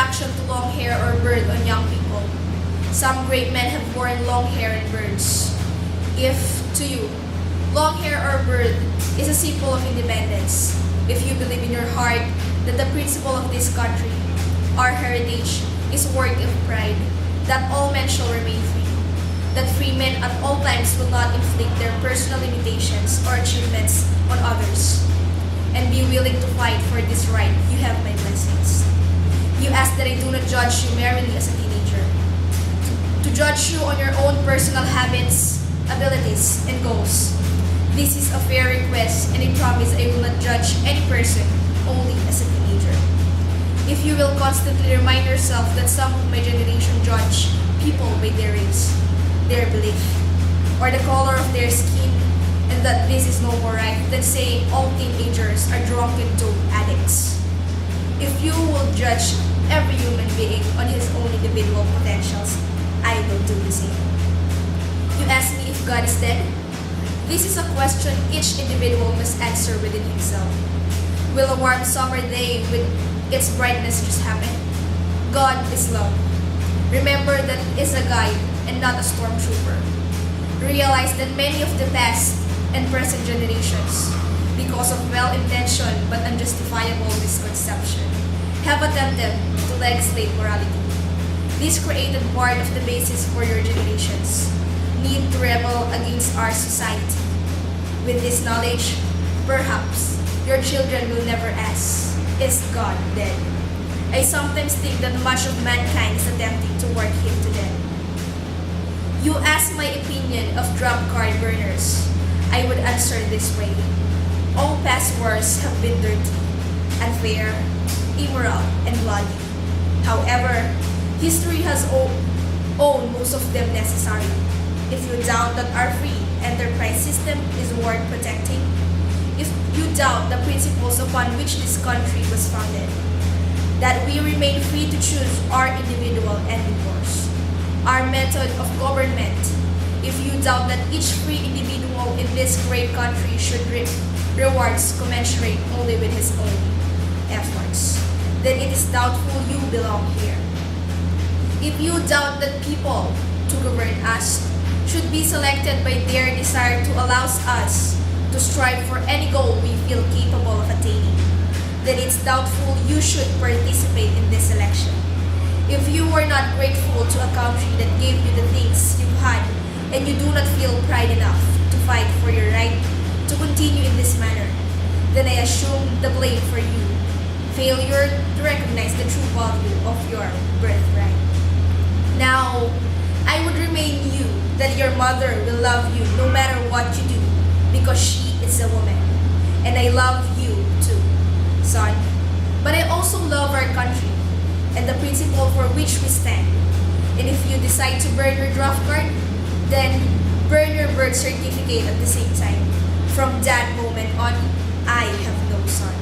reaction to long hair or beard on young people. Some great men have worn long hair and beards. If, to you, long hair or beard is a symbol of independence, if you believe in your heart that the principle of this country, our heritage, is a work of pride, that all men shall remain free, that free men at all times will not inflict their personal limitations or achievements on others, and be willing to fight for this right, you have my blessings. You ask that I do not judge you merely as a teenager, to judge you on your own personal habits, abilities, and goals. This is a fair request, and I promise I will not judge any person only as a teenager. If you will constantly remind yourself that some of my generation judge people by their race, their belief, or the color of their skin, and that this is no more right than saying all teenagers are drunken dope addicts. If you will judge every human being on his own individual potentials, I will do the same. You ask me if God is dead? This is a question each individual must answer within himself. Will a warm summer day with its brightness just happen? God is love. Remember that is a guide and not a stormtrooper. Realize that many of the past and present generations, because of well-intentioned but unjustifiable misconception, have attempted to legislate morality. This created part of the basis for your generations need to rebel against our society. With this knowledge, perhaps your children will never ask, is God dead? I sometimes think that much of mankind is attempting to work him to death. You ask my opinion of drop card burners. I would answer this way. All past wars have been dirty, unfair, immoral, and bloody. However, history has owned most of them necessary. If you doubt that our free enterprise system is worth protecting, if you doubt the principles upon which this country was founded, that we remain free to choose our individual endeavors, our method of government, if you doubt that each free individual in this great country should reap rewards commensurate only with his own efforts, then it is doubtful you belong here. If you doubt that people to govern us should be selected by their desire to allow us to strive for any goal we feel capable of attaining, then it's doubtful you should participate in this election. If you were not grateful to a country that gave you the things you had, and you do not feel pride enough to fight for your right to continue in this manner, then I assume the blame for you, failure to recognize the true value of your birthright. Now, I would remind you that your mother will love you no matter what you do, because she is a woman. And I love you too, son. But I also love our country and the principle for which we stand. And if you decide to burn your draft card, then burn your birth certificate at the same time. From that moment on, I have no son.